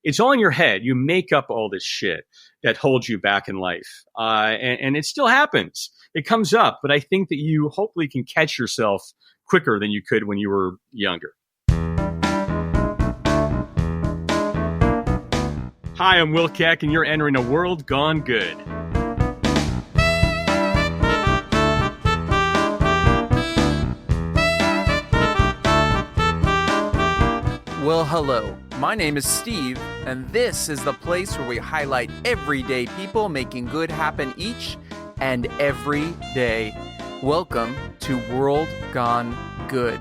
it's all in your head. You make up all this shit that holds you back in life. And it still happens. It comes up, but I think that you hopefully can catch yourself quicker than you could when you were younger. Hi, I'm Will Keck, and you're entering a world gone good. Well, hello. My name is Steve, and this is the place where we highlight everyday people making good happen each and every day. Welcome to World Gone Good.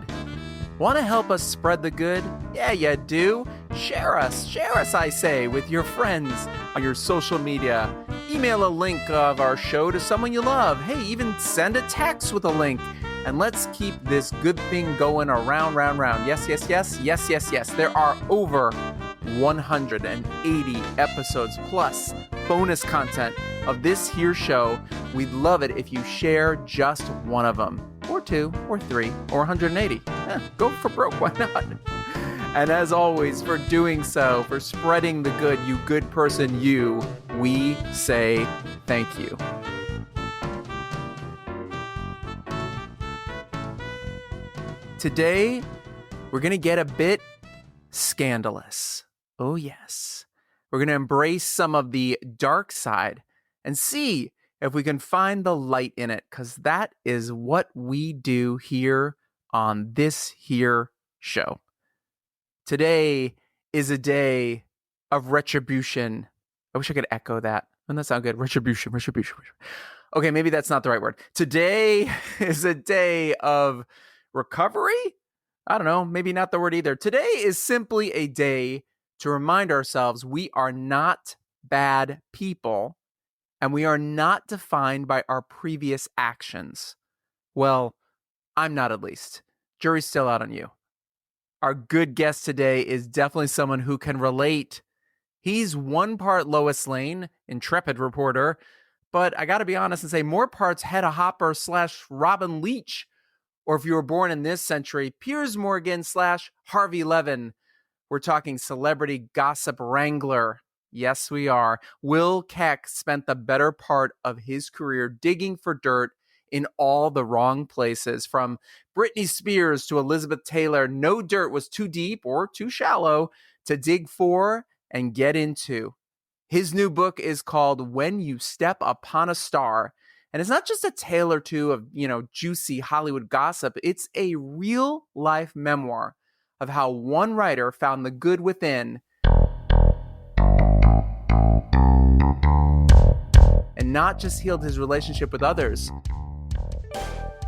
Want to help us spread the good? Yeah, you do. Share us, I say, with your friends on your social media. Email a link of our show to someone you love. Hey, even send a text with a link. And let's keep this good thing going around, round. Yes. There are over 180 episodes plus bonus content of this here show. We'd love it if you share just one of them, or two, or three, or 180. Go for broke, why not? And as always, for doing so, for spreading the good, you good person, you, we say thank you. Today, we're going to get a bit scandalous. Oh, yes. We're going to embrace some of the dark side and see if we can find the light in it, because that is what we do here on this here show. Today is a day of retribution. I wish I could echo that. Wouldn't that sound good? Retribution. Okay, maybe that's not the right word. Today is a day of recovery? I don't know, maybe not the word either. Today is simply a day to remind ourselves we are not bad people and we are not defined by our previous actions. Well, I'm not, at least. Jury's still out on you. Our good guest today is definitely someone who can relate. He's one part Lois Lane, intrepid reporter, but I got to be honest and say more parts Hedda Hopper / Robin Leach. Or if you were born in this century, Piers Morgan / Harvey Levin. We're talking celebrity gossip wrangler. Yes, we are. Will Keck spent the better part of his career digging for dirt in all the wrong places. From Britney Spears to Elizabeth Taylor, no dirt was too deep or too shallow to dig for and get into. His new book is called When You Step Upon a Star. And it's not just a tale or two of, juicy Hollywood gossip. It's a real-life memoir of how one writer found the good within and not just healed his relationship with others,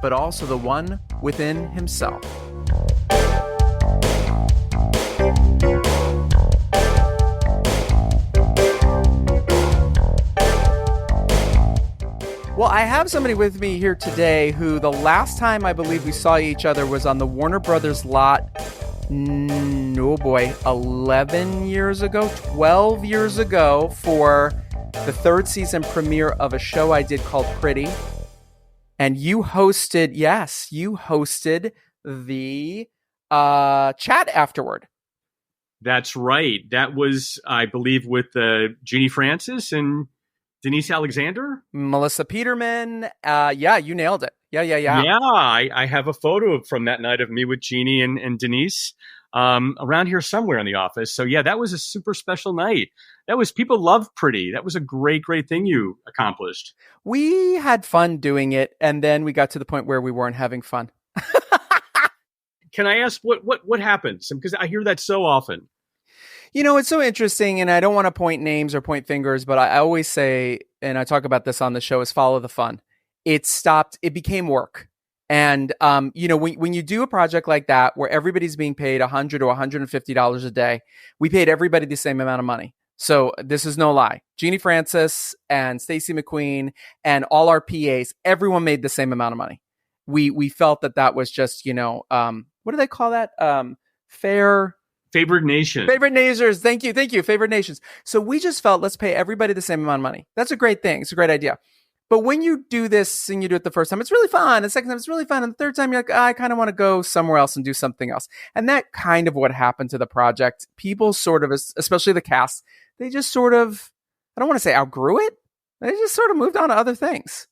but also the one within himself. Well, I have somebody with me here today who the last time I believe we saw each other was on the Warner Brothers lot, 11 years ago, 12 years ago, for the third season premiere of a show I did called Pretty. And you hosted the chat afterward. That's right. That was, I believe, with Jeannie Francis and Denise Alexander? Melissa Peterman. Yeah, you nailed it. Yeah. Yeah, I have a photo from that night of me with Jeannie and Denise around here somewhere in the office. So yeah, that was a super special night. People love Pretty. That was a great thing you accomplished. We had fun doing it, and then we got to the point where we weren't having fun. Can I ask what happens? Because I hear that so often. It's so interesting, and I don't want to point names or point fingers, but I always say, and I talk about this on the show, is follow the fun. It became work. And, when you do a project like that, where everybody's being paid $100 or $150 a day, we paid everybody the same amount of money. So this is no lie. Jeannie Francis and Stacey McQueen and all our PAs, everyone made the same amount of money. We felt that was just, what do they call that? Fair... Favored nation. Favored nations. Thank you. Favored nations. So we just felt, let's pay everybody the same amount of money. That's a great thing. It's a great idea. But when you do this and you do it the first time, it's really fun. The second time, it's really fun. And the third time, you're like, I kind of want to go somewhere else and do something else. And that kind of what happened to the project. People sort of, especially the cast, they just sort of, I don't want to say outgrew it. They just sort of moved on to other things.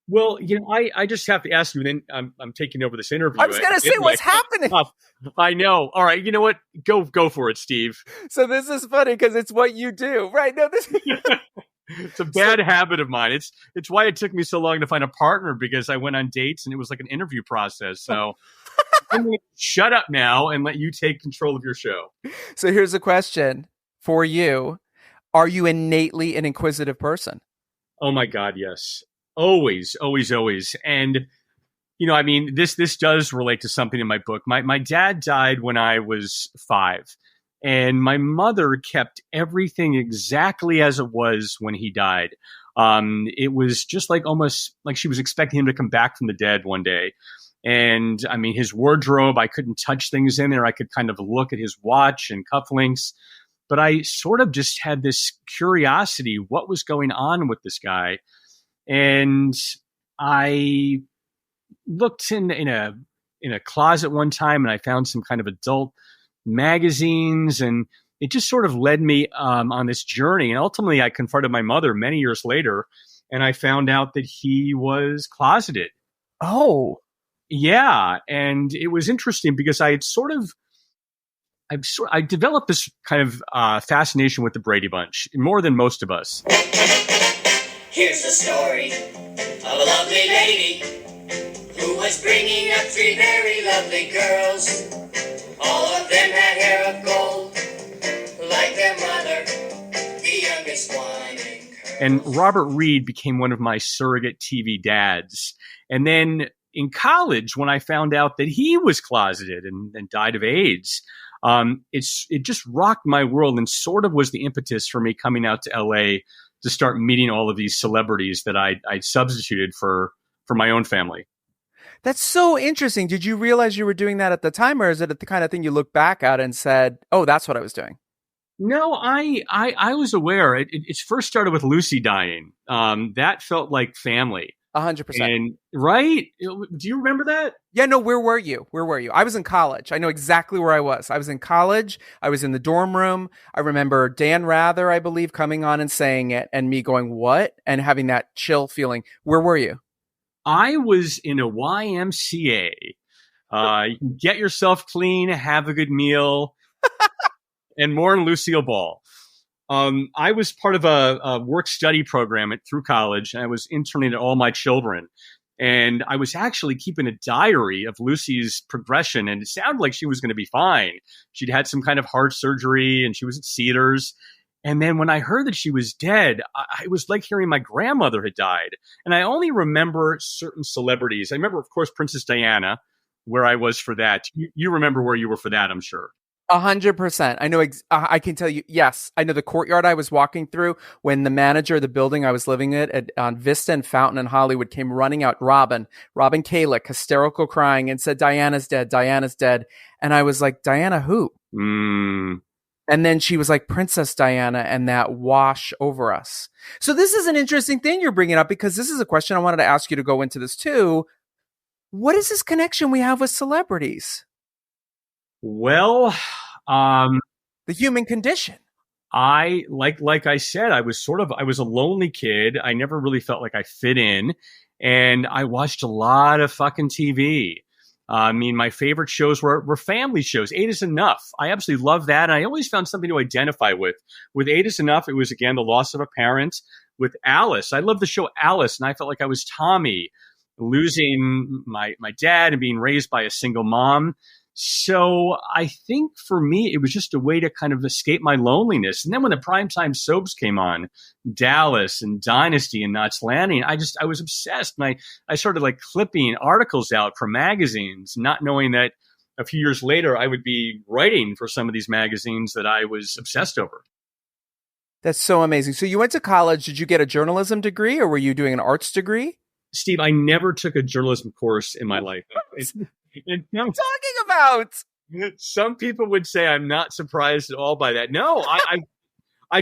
Well, I just have to ask you, then I'm taking over this interview. I was going to say, what's happening? I know. All right. You know what? Go for it, Steve. So this is funny because it's what you do. Right. No, this it's a bad habit of mine. It's why it took me so long to find a partner, because I went on dates and it was like an interview process. So I'm going to shut up now and let you take control of your show. So here's a question for you. Are you innately an inquisitive person? Oh my God, yes. Always, always, always. And, I mean, this does relate to something in my book. My dad died when I was 5. And my mother kept everything exactly as it was when he died. It was just like almost like she was expecting him to come back from the dead one day. And I mean, his wardrobe, I couldn't touch things in there. I could kind of look at his watch and cufflinks. But I sort of just had this curiosity, what was going on with this guy? And I looked in a closet one time and I found some kind of adult magazines, and it just sort of led me on this journey. And ultimately I confronted my mother many years later, and I found out that he was closeted. Oh, yeah. And it was interesting because I developed this kind of fascination with the Brady Bunch, more than most of us. Here's the story of a lovely lady who was bringing up 3 very lovely girls. All of them had hair of gold, like their mother, the youngest one in curls. And Robert Reed became one of my surrogate TV dads. And then in college, when I found out that he was closeted and died of AIDS, it just rocked my world and sort of was the impetus for me coming out to LA to start meeting all of these celebrities that I substituted for my own family. That's so interesting. Did you realize you were doing that at the time, or is it the kind of thing you look back at and said, oh, that's what I was doing? No, I was aware. It first started with Lucy dying. That felt like family. 100%. And right? Do you remember that? Yeah, no, where were you? I was in college. I know exactly where I was. I was in college. I was in the dorm room. I remember Dan Rather, I believe, coming on and saying it and me going, what? And having that chill feeling. Where were you? I was in a YMCA. You can get yourself clean, have a good meal, and more in Lucille Ball. I was part of a work-study program through college, and I was interning at All My Children. And I was actually keeping a diary of Lucy's progression, and it sounded like she was going to be fine. She'd had some kind of heart surgery, and she was at Cedars. And then when I heard that she was dead, it was like hearing my grandmother had died. And I only remember certain celebrities. I remember, of course, Princess Diana, where I was for that. You remember where you were for that, I'm sure. 100%. I know. I can tell you. Yes, I know the courtyard I was walking through when the manager of the building I was living at on Vista and Fountain in Hollywood came running out. Robin Kalick, hysterical, crying, and said, "Diana's dead. Diana's dead." And I was like, "Diana who?" And then she was like, "Princess Diana," and that wash over us. So this is an interesting thing you're bringing up, because this is a question I wanted to ask you to go into this too. What is this connection we have with celebrities? Well, the human condition. I like I said, I was a lonely kid. I never really felt like I fit in, and I watched a lot of fucking TV. I mean, my favorite shows were family shows. 8 is Enough. I absolutely love that. And I always found something to identify with. With 8 is Enough, it was, again, the loss of a parent. With Alice, I love the show Alice, and I felt like I was Tommy, losing my dad and being raised by a single mom. So I think for me, it was just a way to kind of escape my loneliness. And then when the primetime soaps came on, Dallas and Dynasty and Knots Landing, I was obsessed. And I started like clipping articles out from magazines, not knowing that a few years later, I would be writing for some of these magazines that I was obsessed over. That's so amazing. So you went to college. Did you get a journalism degree, or were you doing an arts degree? Steve, I never took a journalism course in my life. What are you talking about? Some people would say I'm not surprised at all by that. No, I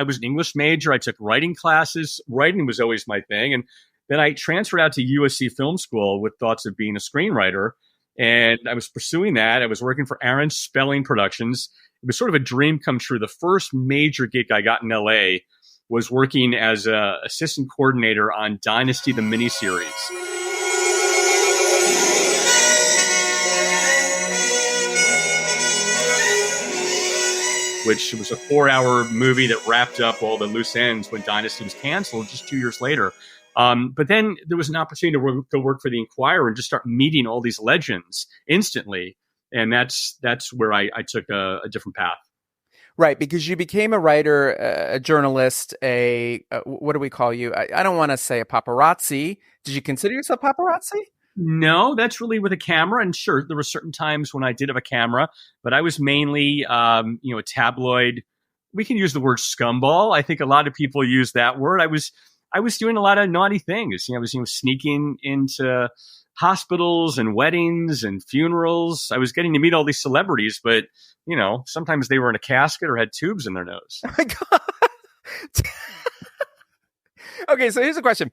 was an English major. I took writing classes. Writing was always my thing. And then I transferred out to USC Film School with thoughts of being a screenwriter. And I was pursuing that. I was working for Aaron Spelling Productions. It was sort of a dream come true. The first major gig I got in LA was working as an assistant coordinator on Dynasty, the miniseries. Which was a 4-hour movie that wrapped up all the loose ends when Dynasty was canceled just 2 years later. But then there was an opportunity to go work for the Inquirer and just start meeting all these legends instantly. And that's where I took a different path. Right, because you became a writer, a journalist, what do we call you? I don't want to say a paparazzi. Did you consider yourself paparazzi? No, that's really with a camera. And sure, there were certain times when I did have a camera, but I was mainly, a tabloid. We can use the word scumball. I think a lot of people use that word. I was doing a lot of naughty things. I was sneaking into hospitals and weddings and funerals. I was getting to meet all these celebrities, but sometimes they were in a casket or had tubes in their nose. Oh my God. Okay, so here's a question.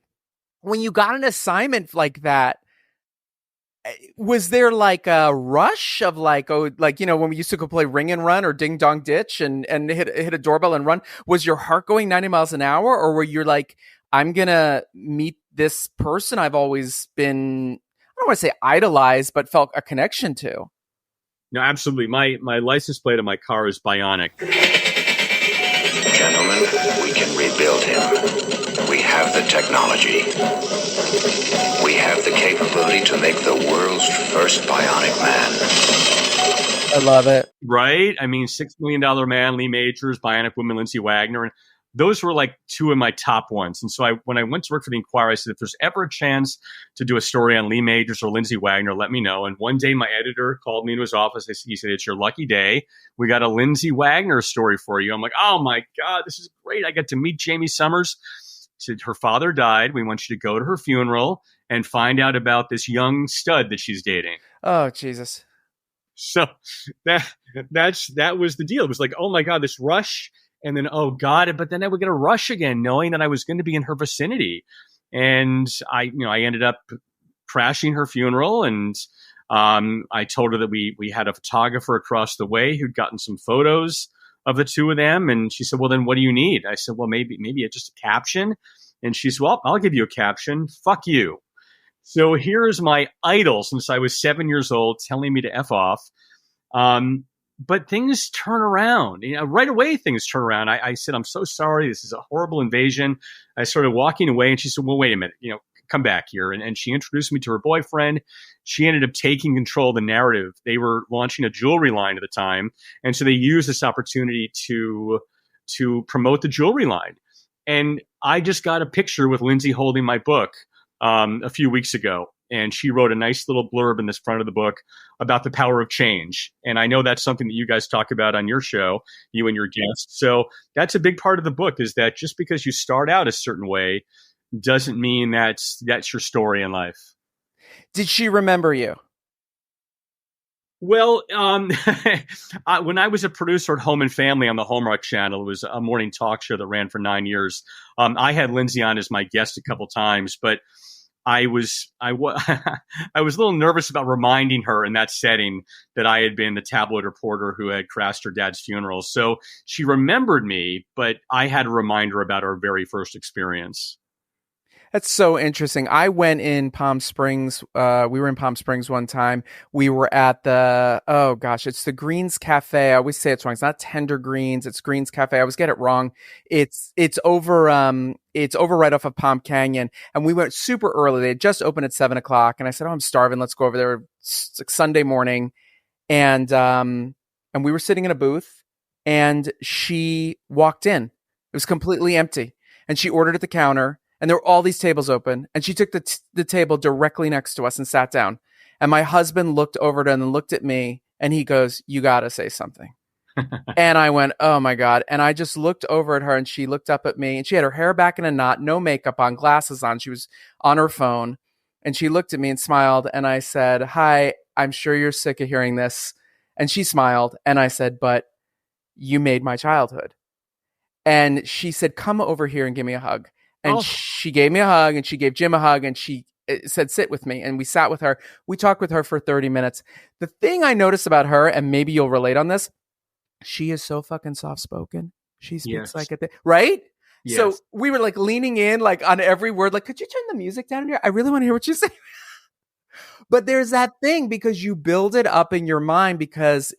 When you got an assignment like that, was there like a rush of when we used to go play Ring and Run or Ding Dong Ditch and hit a doorbell and run? Was your heart going 90 miles an hour, or were you like, I'm gonna meet this person I've always been, I don't want to say idolized, but felt a connection to? No, absolutely. My license plate of my car is bionic. Gentlemen, we can rebuild him. We have the technology. We have the capability to make the world's first bionic man. I love it. Right? I mean, $6 million Man, Lee Majors, Bionic Woman, Lindsay Wagner. And those were like two of my top ones. And so when I went to work for the Inquirer, I said, if there's ever a chance to do a story on Lee Majors or Lindsay Wagner, let me know. And one day my editor called me into his office. He said, it's your lucky day. We got a Lindsay Wagner story for you. I'm like, oh my God, this is great. I got to meet Jamie Summers. He said, her father died. We want you to go to her funeral and find out about this young stud that she's dating. Oh, Jesus. So that was the deal. It was like, oh my God, this rush. And then, oh God, but then I would get a rush again, knowing that I was going to be in her vicinity. And I ended up crashing her funeral. And I told her that we had a photographer across the way who'd gotten some photos of the two of them. And she said, well, then what do you need? I said, well, maybe just a caption. And she said, well, I'll give you a caption. Fuck you. So here's my idol since I was 7 years old telling me to F off. But things turn around. Right away, things turn around. I said, I'm so sorry. This is a horrible invasion. I started walking away, and she said, well, wait a minute. Come back here. And she introduced me to her boyfriend. She ended up taking control of the narrative. They were launching a jewelry line at the time. And so they used this opportunity to promote the jewelry line. And I just got a picture with Lindsay holding my book a few weeks ago. And she wrote a nice little blurb in this front of the book about the power of change. And I know that's something that you guys talk about on your show, you and your guests. So that's a big part of the book, is that just because you start out a certain way doesn't mean that's your story in life. Did she remember you? Well, when I was a producer at Home and Family on the Hallmark Channel, it was a morning talk show that ran for 9 years. I had Lindsay on as my guest a couple times, but I was a little nervous about reminding her in that setting that I had been the tabloid reporter who had crashed her dad's funeral. So she remembered me, but I had to remind her about our very first experience. That's so interesting. I went in Palm Springs. We were in Palm Springs one time. We were at it's the Greens Cafe. I always say it's wrong. It's not Tender Greens. It's Greens Cafe. I always get it wrong. It's over right off of Palm Canyon. And we went super early. They had just opened at 7:00. And I said, oh, I'm starving. Let's go over there. It's like Sunday morning. And we were sitting in a booth, and she walked in. It was completely empty. And she ordered at the counter. And there were all these tables open, and she took the table directly next to us and sat down. And my husband looked over at her and then looked at me, and he goes, you got to say something. And I went, oh my God. And I just looked over at her, and she looked up at me, and she had her hair back in a knot, no makeup on, glasses on. She was on her phone, and she looked at me and smiled. And I said, hi, I'm sure you're sick of hearing this. And she smiled. And I said, but you made my childhood. And she said, come over here and give me a hug. And Oh. she gave me a hug, and she gave Jim a hug, and she said, sit with me. And we sat with her. We talked with her for 30 minutes. The thing I noticed about her, and maybe you'll relate on this, she is so fucking soft-spoken. She speaks like a thing, right? Yes. So we were like leaning in, like on every word, like, could you turn the music down here? I really want to hear what you say. But there's that thing, because you build it up in your mind, because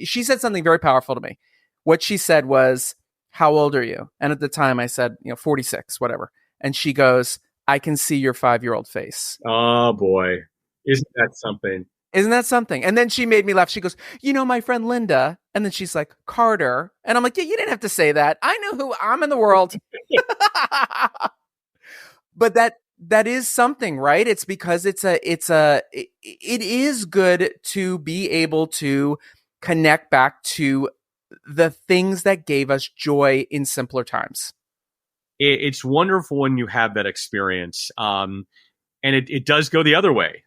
she said something very powerful to me. What she said was, how old are you? And at the time I said, 46, whatever. And she goes, I can see your 5-year-old face. Oh boy. Isn't that something? Isn't that something? And then she made me laugh. She goes, my friend Linda. And then she's like, Carter. And I'm like, yeah, you didn't have to say that. I know who I'm in the world. But that is something, right? It's because it is good to be able to connect back to the things that gave us joy in simpler times. It's wonderful when you have that experience. And it does go the other way,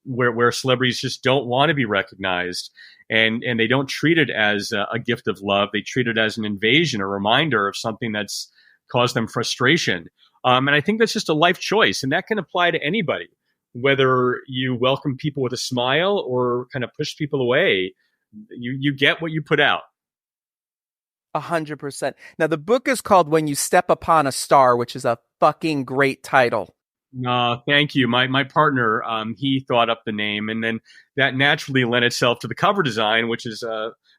where celebrities just don't want to be recognized, and they don't treat it as a gift of love. They treat it as an invasion, a reminder of something that's caused them frustration. And I think that's just a life choice, and that can apply to anybody, whether you welcome people with a smile or kind of push people away. You get what you put out. 100%. Now, the book is called When You Step Upon a Star, which is a fucking great title. Thank you. My partner, he thought up the name, and then that naturally lent itself to the cover design, which is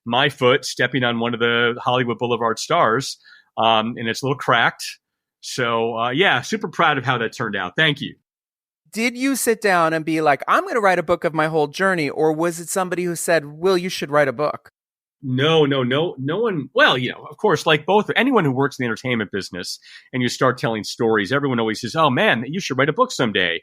my foot stepping on one of the Hollywood Boulevard stars, and it's a little cracked. So, super proud of how that turned out. Thank you. Did you sit down and be like, I'm going to write a book of my whole journey, or was it somebody who said, Will, you should write a book? No one. Well, of course, like anyone who works in the entertainment business and you start telling stories, everyone always says, oh man, you should write a book someday.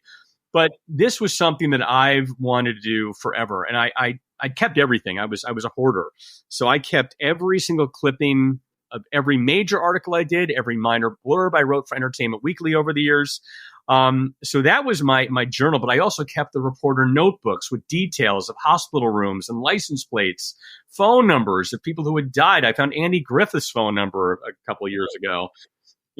But this was something that I've wanted to do forever. And I kept everything. I was a hoarder. So I kept every single clipping of every major article I did, every minor blurb I wrote for Entertainment Weekly over the years. So that was my journal, but I also kept the reporter notebooks with details of hospital rooms and license plates, phone numbers of people who had died. I found Andy Griffith's phone number a couple of years ago.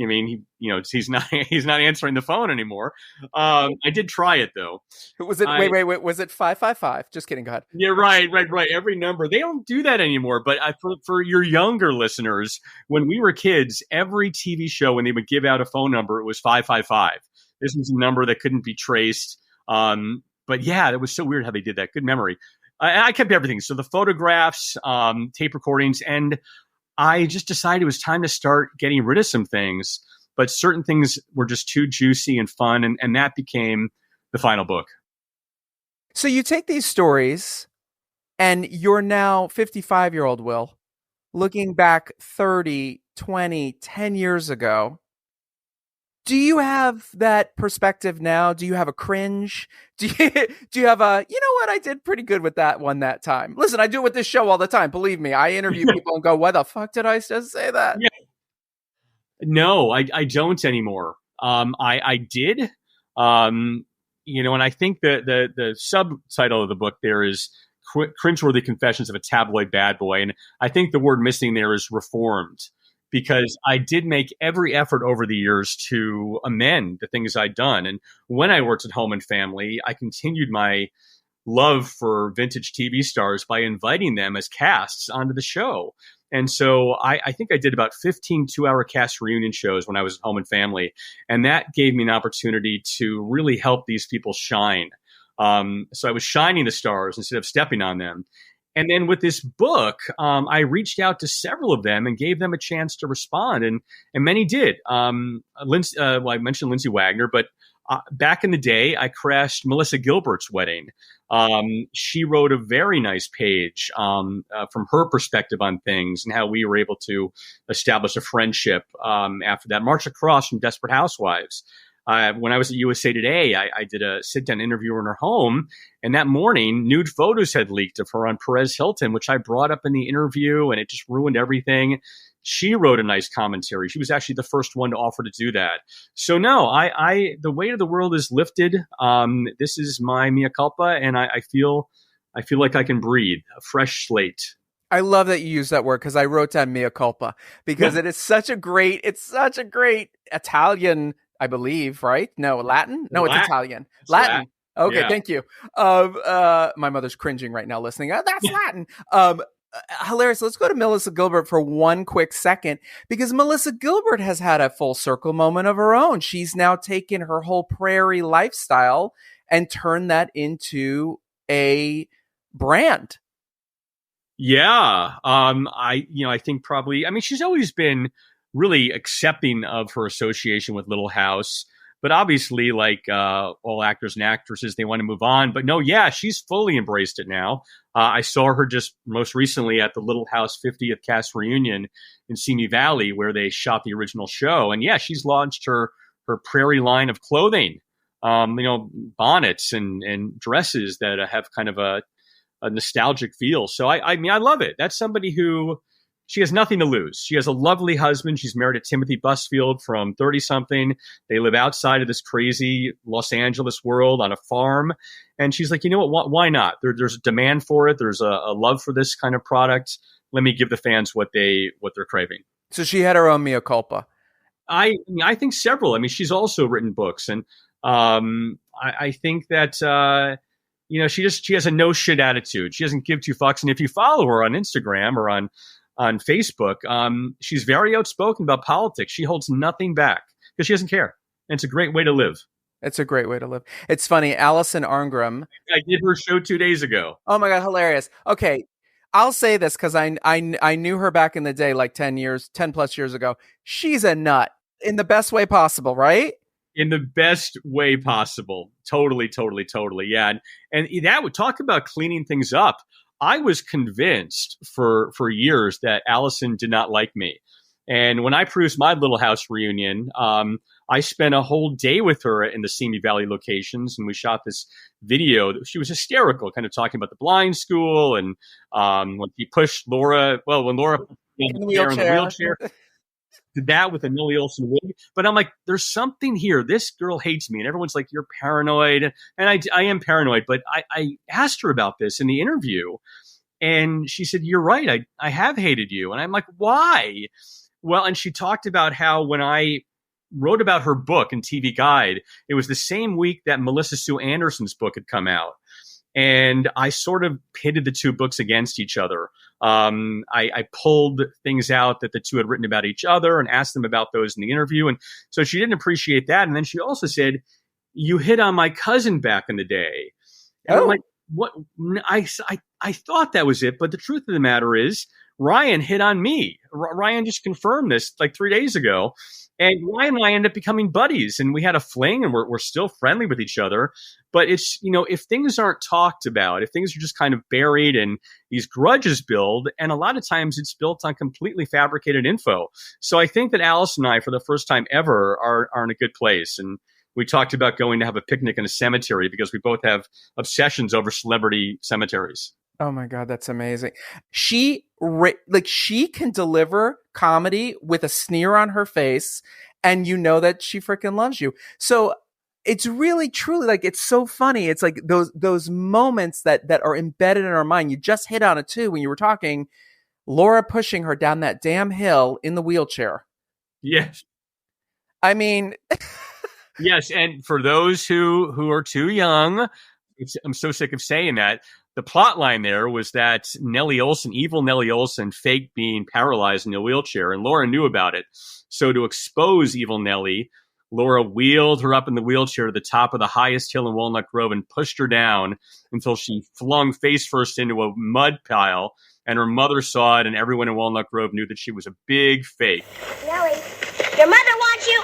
I mean, he's not answering the phone anymore. I did try it though. Was it wait? Was it 555? Just kidding. Go ahead. Yeah, right. Every number. They don't do that anymore. But for your younger listeners, when we were kids, every TV show, when they would give out a phone number, it was 555. This was a number that couldn't be traced. But yeah, it was so weird how they did that. Good memory. I kept everything. So the photographs, tape recordings, and I just decided it was time to start getting rid of some things. But certain things were just too juicy and fun. And that became the final book. So you take these stories, and you're now 55-year-old Will, looking back 30, 20, 10 years ago. Do you have that perspective now? Do you have a cringe? Do you have a, what, I did pretty good with that one that time? Listen, I do it with this show all the time. Believe me, I interview people and go, why the fuck did I just say that? Yeah. No, I don't anymore. I did, and I think the subtitle of the book there is Cringeworthy Confessions of a Tabloid Bad Boy. And I think the word missing there is reformed, because I did make every effort over the years to amend the things I'd done. And when I worked at Home and Family, I continued my love for vintage TV stars by inviting them as casts onto the show. And so I think I did about 15 two-hour cast reunion shows when I was at Home and Family. And that gave me an opportunity to really help these people shine. So I was shining the stars instead of stepping on them. And then with this book, I reached out to several of them and gave them a chance to respond. And many did. I mentioned Lindsay Wagner, but back in the day, I crashed Melissa Gilbert's wedding. She wrote a very nice page from her perspective on things and how we were able to establish a friendship after that. Marsha Cross from Desperate Housewives. When I was at USA Today, I did a sit-down interview in her home, and that morning, nude photos had leaked of her on Perez Hilton, which I brought up in the interview, and it just ruined everything. She wrote a nice commentary. She was actually the first one to offer to do that. So no, the weight of the world is lifted. This is my mea culpa, and I feel like I can breathe, a fresh slate. I love that you use that word because I wrote down mea culpa because it's such a great Italian, I believe, right? No, Latin? No, it's Italian. It's Latin. Okay, Yeah. thank you. My mother's cringing right now listening. That's Latin. Hilarious. Let's go to Melissa Gilbert for one quick second because Melissa Gilbert has had a full circle moment of her own. She's now taken her whole prairie lifestyle and turned that into a brand. Yeah. I think probably, I mean, she's always been really accepting of her association with Little House, but obviously, like all actors and actresses, they want to move on. But no, yeah, she's fully embraced it now. I saw her just most recently at the Little House 50th cast reunion in Simi Valley, where they shot the original show. And yeah, she's launched her prairie line of clothing, bonnets and dresses that have kind of a nostalgic feel. So I mean, I love it. That's somebody who, she has nothing to lose. She has a lovely husband. She's married to Timothy Busfield from 30-something. They live outside of this crazy Los Angeles world on a farm. And she's like, you know what? Why not? There's a demand for it. There's a love for this kind of product. Let me give the fans what they're craving. So she had her own mea culpa. I think several. I mean, she's also written books, and I think that she has a no shit attitude. She doesn't give two fucks. And if you follow her on Instagram or on Facebook, she's very outspoken about politics. She holds nothing back because she doesn't care. And it's a great way to live. It's a great way to live. It's funny. Alison Arngrim. I did her show 2 days ago. Oh my God. Hilarious. Okay. I'll say this because I knew her back in the day, like 10 plus years ago. She's a nut in the best way possible, right? In the best way possible. Totally. Yeah. And that would talk about cleaning things up. I was convinced for years that Allison did not like me. And when I produced my Little House reunion, I spent a whole day with her in the Simi Valley locations, and we shot this video. She was hysterical, kind of talking about the blind school and when he pushed Laura. Well, when Laura in the wheelchair. Did that with a Millie Olsen wig. But I'm like, there's something here. This girl hates me. And everyone's like, you're paranoid. And I am paranoid. But I asked her about this in the interview. And she said, you're right. I have hated you. And I'm like, why? Well, and she talked about how when I wrote about her book in TV Guide, it was the same week that Melissa Sue Anderson's book had come out. And I sort of pitted the two books against each other. I pulled things out that the two had written about each other and asked them about those in the interview. And so she didn't appreciate that. And then she also said, you hit on my cousin back in the day. And I'm like, what? I thought that was it. But the truth of the matter is, Ryan hit on me. Ryan just confirmed this like 3 days ago. And Ryan and I ended up becoming buddies, and we had a fling, and we're still friendly with each other. But it's, if things aren't talked about, if things are just kind of buried and these grudges build, and a lot of times it's built on completely fabricated info. So I think that Alice and I, for the first time ever, are in a good place. And we talked about going to have a picnic in a cemetery because we both have obsessions over celebrity cemeteries. Oh my God, that's amazing. She can deliver comedy with a sneer on her face, and you know that she freaking loves you. So it's really truly like, it's so funny. It's like those moments that are embedded in our mind. You just hit on it too when you were talking, Laura pushing her down that damn hill in the wheelchair. Yes. I mean, yes. And for those who are too young, I'm so sick of saying that. The plot line there was that evil Nellie Olsen, faked being paralyzed in a wheelchair, and Laura knew about it. So to expose evil Nellie, Laura wheeled her up in the wheelchair to the top of the highest hill in Walnut Grove and pushed her down until she flung face first into a mud pile. And her mother saw it, and everyone in Walnut Grove knew that she was a big fake. Nellie, your mother wants you.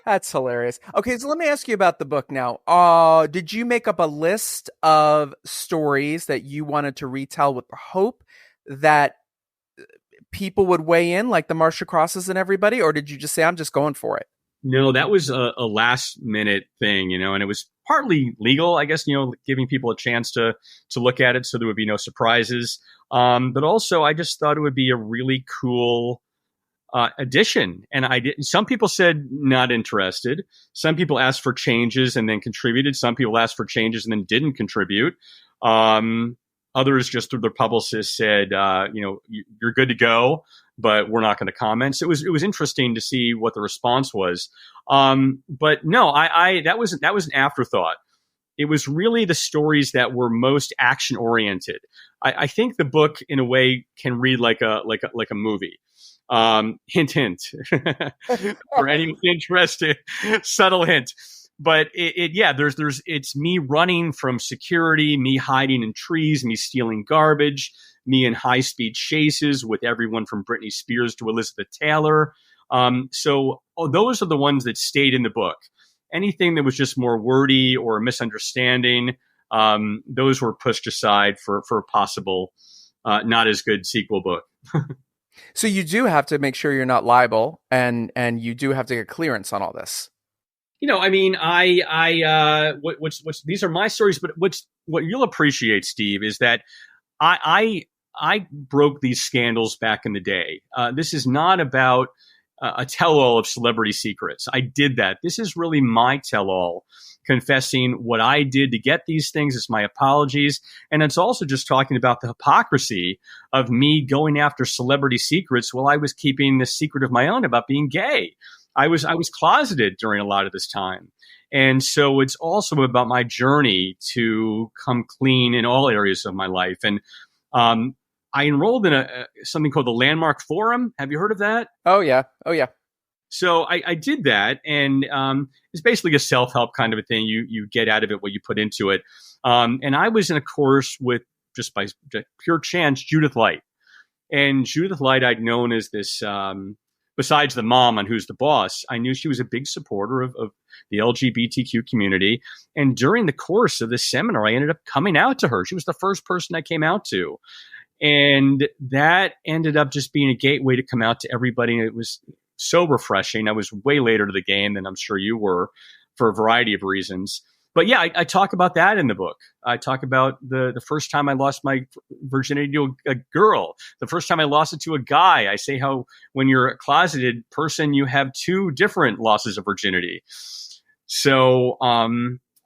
That's hilarious. Okay, so let me ask you about the book now. Did you make up a list of stories that you wanted to retell with the hope that people would weigh in, like the Marcia Crosses and everybody, or did you just say, I'm just going for it? No, that was a last minute thing, and it was partly legal, I guess, giving people a chance to look at it so there would be no surprises. But also, I just thought it would be a really cool addition. And I didn't. Some people said not interested. Some people asked for changes and then contributed. Some people asked for changes and then didn't contribute. Others just through their publicist said, you're good to go, but we're not going to comment. So it was interesting to see what the response was. But no, that was an afterthought. It was really the stories that were most action oriented. I think the book, in a way, can read like a movie. Hint, hint. For anyone interested, subtle hint. But it's me running from security, me hiding in trees, me stealing garbage, me in high-speed chases with everyone from Britney Spears to Elizabeth Taylor. So those are the ones that stayed in the book. Anything that was just more wordy or a misunderstanding, those were pushed aside for a possible not as good sequel book. So you do have to make sure you're not liable, and you do have to get clearance on all this. These are my stories, but what you'll appreciate, Steve, is that I broke these scandals back in the day. This is not about a tell-all of celebrity secrets. I did that. This is really my tell-all, confessing what I did to get these things. It's my apologies. And it's also just talking about the hypocrisy of me going after celebrity secrets while I was keeping the secret of my own about being gay. I was closeted during a lot of this time. And so it's also about my journey to come clean in all areas of my life. And I enrolled in something called the Landmark Forum. Have you heard of that? Oh, yeah. So I did that, and it's basically a self-help kind of a thing. You get out of it what you put into it. And I was in a course with, just by pure chance, Judith Light. And Judith Light I'd known as this, besides the mom on Who's the Boss, I knew she was a big supporter of the LGBTQ community. And during the course of this seminar, I ended up coming out to her. She was the first person I came out to. And that ended up just being a gateway to come out to everybody. And it was so refreshing. I was way later to the game than I'm sure you were, for a variety of reasons. But yeah, I talk about that in the book. I talk about the first time I lost my virginity to a girl, the first time I lost it to a guy. I say how when you're a closeted person, you have two different losses of virginity. So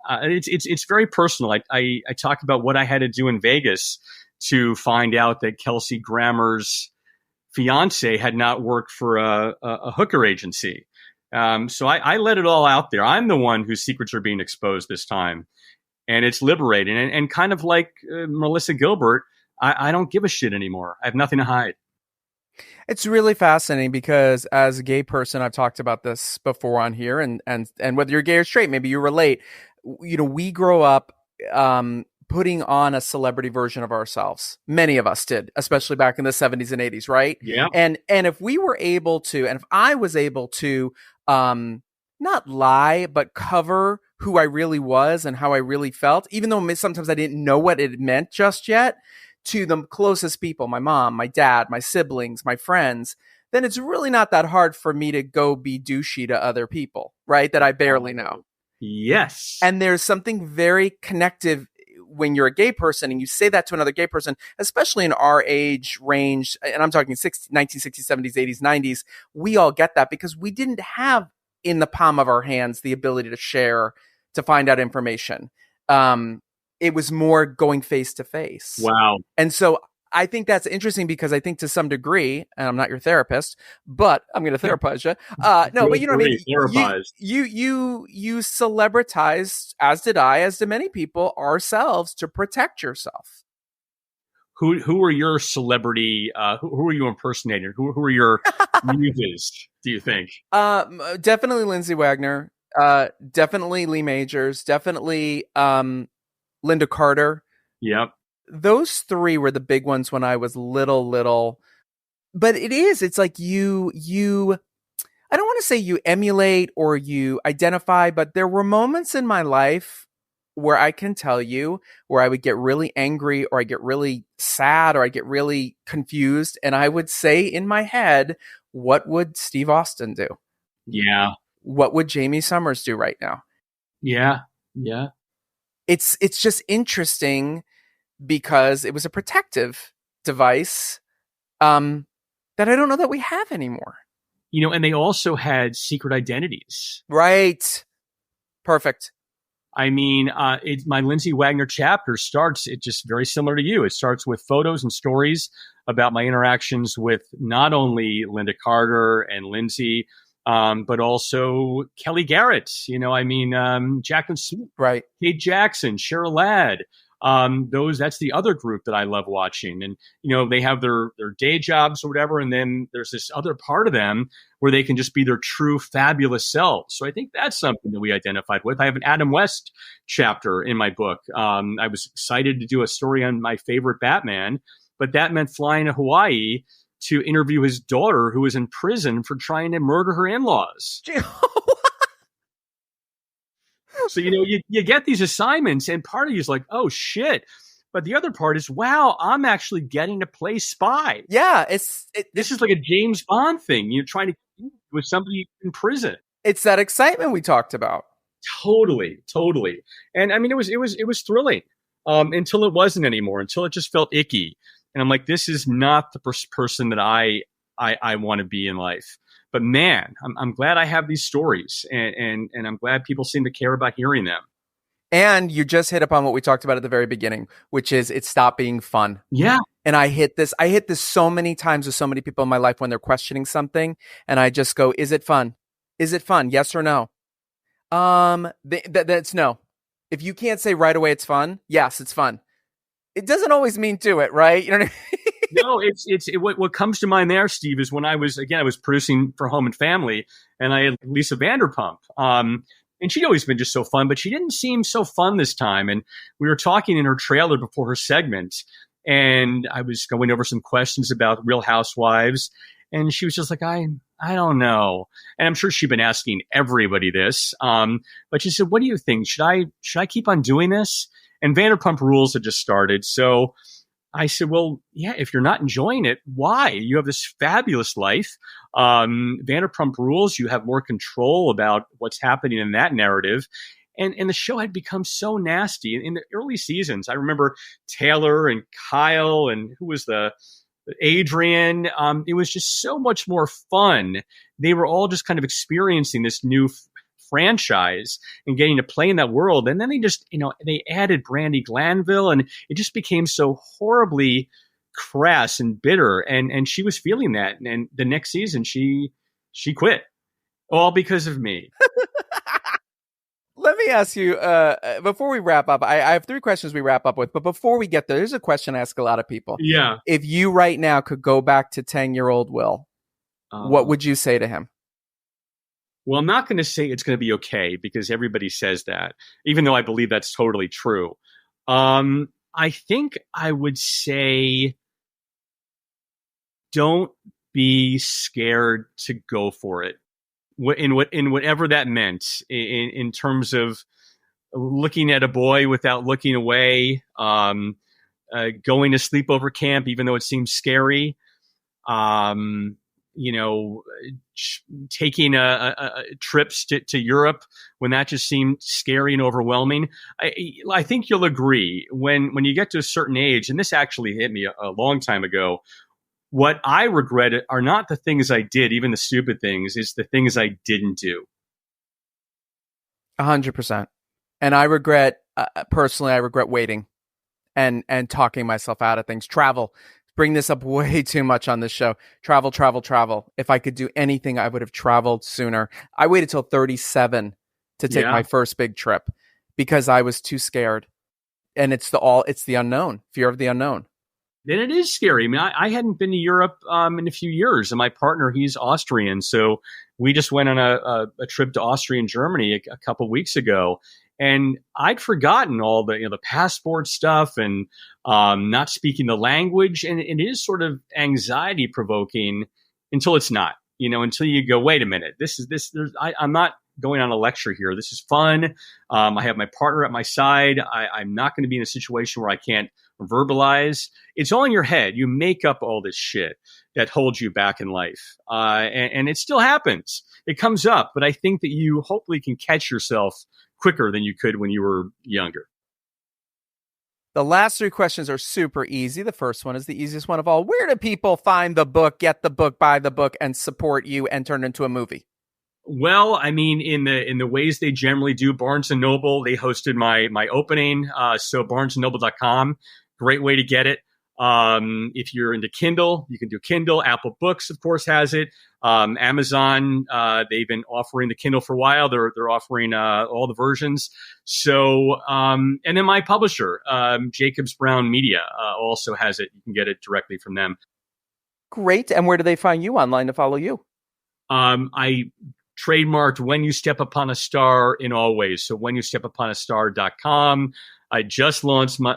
it's very personal. I talk about what I had to do in Vegas to find out that Kelsey Grammer's fiance had not worked for a hooker agency. So I let it all out there. I'm the one whose secrets are being exposed this time. And it's liberating. And kind of like Melissa Gilbert, I don't give a shit anymore. I have nothing to hide. It's really fascinating because as a gay person, I've talked about this before on here, and whether you're gay or straight, maybe you relate. We grow up putting on a celebrity version of ourselves. Many of us did, especially back in the 70s and 80s, right? Yeah. And if we were able to, and if I was able to not lie, but cover who I really was and how I really felt, even though sometimes I didn't know what it meant just yet, to the closest people, my mom, my dad, my siblings, my friends, then it's really not that hard for me to go be douchey to other people, right? That I barely know. Yes. And there's something very connective when you're a gay person and you say that to another gay person, especially in our age range, and I'm talking 1960s, 70s, 80s, 90s, we all get that because we didn't have in the palm of our hands the ability to share, to find out information. It was more going face to face. Wow. And so I think that's interesting because I think to some degree, and I'm not your therapist, but I'm going to therapize you. No, but you know what I mean? You celebritized, as did I, as did many people, ourselves to protect yourself. Who are your celebrity? Who are you impersonating? Who are your muses, do you think? Definitely Lindsay Wagner. Definitely Lee Majors. Definitely Linda Carter. Yep. Those three were the big ones when I was little. But it's like you, I don't want to say you emulate or you identify, but there were moments in my life where I can tell you where I would get really angry or I get really sad or I get really confused. And I would say in my head, what would Steve Austin do? Yeah. What would Jamie Summers do right now? Yeah. Yeah. It's just interesting because it was a protective device that I don't know that we have anymore. And they also had secret identities. Right. Perfect. I mean, my Lindsay Wagner chapter starts, it's just very similar to you. It starts with photos and stories about my interactions with not only Linda Carter and Lindsay, but also Kelly Garrett, Jacqueline Smith, right, Kate Jackson, Cheryl Ladd. That's the other group that I love watching. And, they have their day jobs or whatever. And then there's this other part of them where they can just be their true fabulous selves. So I think that's something that we identified with. I have an Adam West chapter in my book. I was excited to do a story on my favorite Batman, but that meant flying to Hawaii to interview his daughter who was in prison for trying to murder her in-laws. So, you get these assignments and part of you is like, oh, shit. But the other part is, wow, I'm actually getting to play spy. Yeah. This is like a James Bond thing. You're trying to with somebody in prison. It's that excitement we talked about. Totally. And I mean, it was thrilling until it wasn't anymore, until it just felt icky. And I'm like, this is not the person that I want to be in life. But man, I'm glad I have these stories, and I'm glad people seem to care about hearing them. And you just hit upon what we talked about at the very beginning, which is it stopped being fun. Yeah. And I hit this so many times with so many people in my life when they're questioning something, and I just go, "Is it fun? Is it fun? Yes or no?" That's no. If you can't say right away it's fun, yes, it's fun. It doesn't always mean do it, right? You know what I mean? No, what comes to mind there, Steve, is when I was producing for Home and Family, and I had Lisa Vanderpump. And she'd always been just so fun, but she didn't seem so fun this time. And we were talking in her trailer before her segment, and I was going over some questions about Real Housewives, and she was just like, I don't know. And I'm sure she'd been asking everybody this. But she said, what do you think? Should I keep on doing this? And Vanderpump Rules had just started. So I said, well, yeah, if you're not enjoying it, why? You have this fabulous life. Vanderpump Rules, you have more control about what's happening in that narrative. And the show had become so nasty. In the early seasons, I remember Taylor and Kyle and who was Adrian. It was just so much more fun. They were all just kind of experiencing this new franchise and getting to play in that world. And then they just, they added Brandi Glanville, and it just became so horribly crass and bitter. And she was feeling that. And the next season, she quit, all because of me. Let me ask you, before we wrap up, I have 3 questions we wrap up with, but before we get there, there's a question I ask a lot of people. Yeah. If you right now could go back to 10-year-old Will, what would you say to him? Well, I'm not going to say it's going to be okay, because everybody says that, even though I believe that's totally true. I think I would say, don't be scared to go for it. In whatever that meant, in terms of looking at a boy without looking away, going to sleepover camp, even though it seems scary, taking trips to Europe when that just seemed scary and overwhelming. I think you'll agree when you get to a certain age, and this actually hit me a long time ago, what I regret are not the things I did, even the stupid things, it's the things I didn't do. 100%. And I regret, personally, I regret waiting and talking myself out of things. Travel. Bring this up way too much on this show. Travel. If I could do anything, I would have traveled sooner. I waited till 37 to take my first big trip because I was too scared. And it's the unknown, fear of the unknown. And it is scary. I mean, I hadn't been to Europe in a few years, and my partner, he's Austrian. So we just went on a trip to Austria and Germany a couple of weeks ago. And I'd forgotten all the passport stuff and not speaking the language. And it is sort of anxiety provoking until it's not, until you go, wait a minute, I'm not going on a lecture here. This is fun. I have my partner at my side. I'm not going to be in a situation where I can't verbalize. It's all in your head. You make up all this shit that holds you back in life. And it still happens. It comes up, but I think that you hopefully can catch yourself quicker than you could when you were younger. The last 3 questions are super easy. The first one is the easiest one of all. Where do people find the book, get the book, buy the book, and support you and turn it into a movie? Well, I mean, in the ways they generally do, Barnes & Noble, they hosted my opening. So barnesandnoble.com, great way to get it. If you're into Kindle, you can do Kindle. Apple Books, of course, has it. Amazon, they've been offering the Kindle for a while. They're offering all the versions. So, and then my publisher, Jacobs Brown Media, also has it. You can get it directly from them. Great. And where do they find you online to follow you? I trademarked When You Step Upon a Star in all ways. So whenyoustepUponAstar.com. I just launched my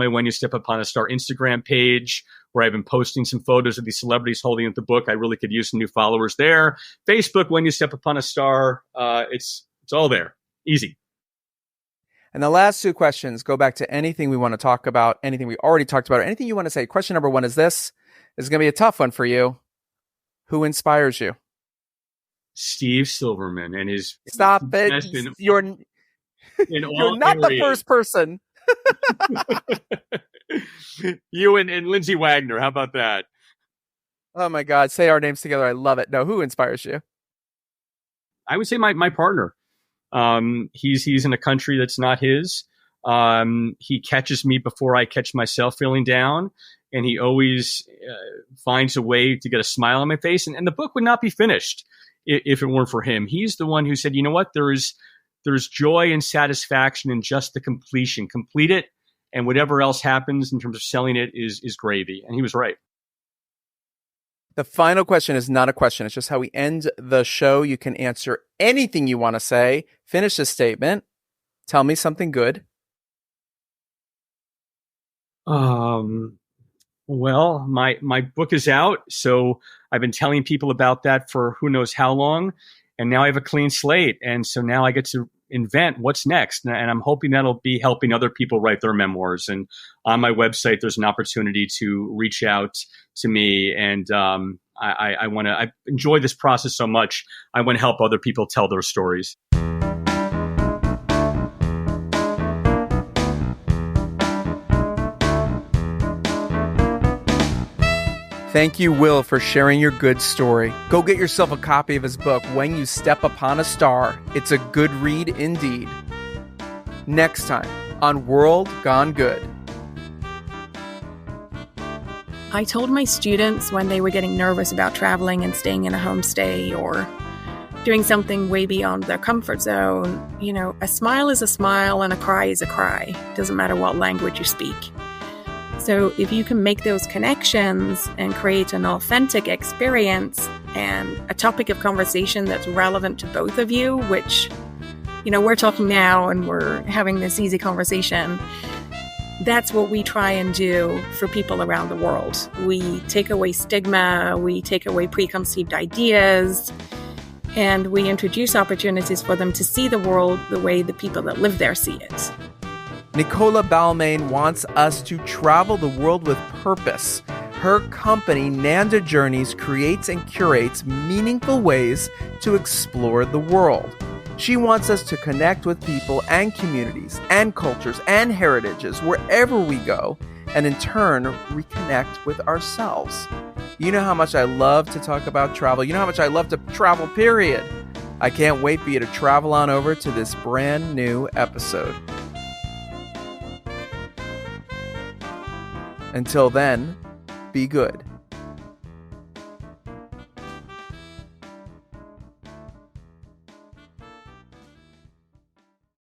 When You Step Upon a Star Instagram page, where I've been posting some photos of these celebrities holding up the book. I really could use some new followers there. Facebook, When You Step Upon a Star. It's all there. Easy. And the last 2 questions go back to anything we want to talk about, anything we already talked about, or anything you want to say. Question number 1 is this. This is going to be a tough one for you. Who inspires you? Steve Silverman and his... Stop it. You're not the first person. You and Lindsay Wagner. How about that? Oh my God. Say our names together. I love it. No, who inspires you? I would say my partner. He's in a country that's not his. He catches me before I catch myself feeling down. And he always finds a way to get a smile on my face. And the book would not be finished if it weren't for him. He's the one who said, you know what, there's joy and satisfaction in just the completion. Complete it, and whatever else happens in terms of selling it is gravy. And he was right. The final question is not a question. It's just how we end the show. You can answer anything you want to say. Finish a statement. Tell me something good. Well, my book is out, so I've been telling people about that for who knows how long, and now I have a clean slate, and so now I get to invent what's next, and I'm hoping that'll be helping other people write their memoirs. And on my website, there's an opportunity to reach out to me, and I enjoy this process so much. I want to help other people tell their stories. Thank you, Will, for sharing your good story. Go get yourself a copy of his book, When You Step Upon a Star. It's a good read indeed. Next time on World Gone Good. I told my students when they were getting nervous about traveling and staying in a homestay or doing something way beyond their comfort zone, a smile is a smile and a cry is a cry. Doesn't matter what language you speak. So if you can make those connections and create an authentic experience and a topic of conversation that's relevant to both of you, which, we're talking now and we're having this easy conversation, that's what we try and do for people around the world. We take away stigma, we take away preconceived ideas, and we introduce opportunities for them to see the world the way the people that live there see it. Nicola Balmain wants us to travel the world with purpose. Her company, Nanda Journeys, creates and curates meaningful ways to explore the world. She wants us to connect with people and communities and cultures and heritages wherever we go, and in turn, reconnect with ourselves. You know how much I love to talk about travel. You know how much I love to travel, period. I can't wait for you to travel on over to this brand new episode. Until then, be good.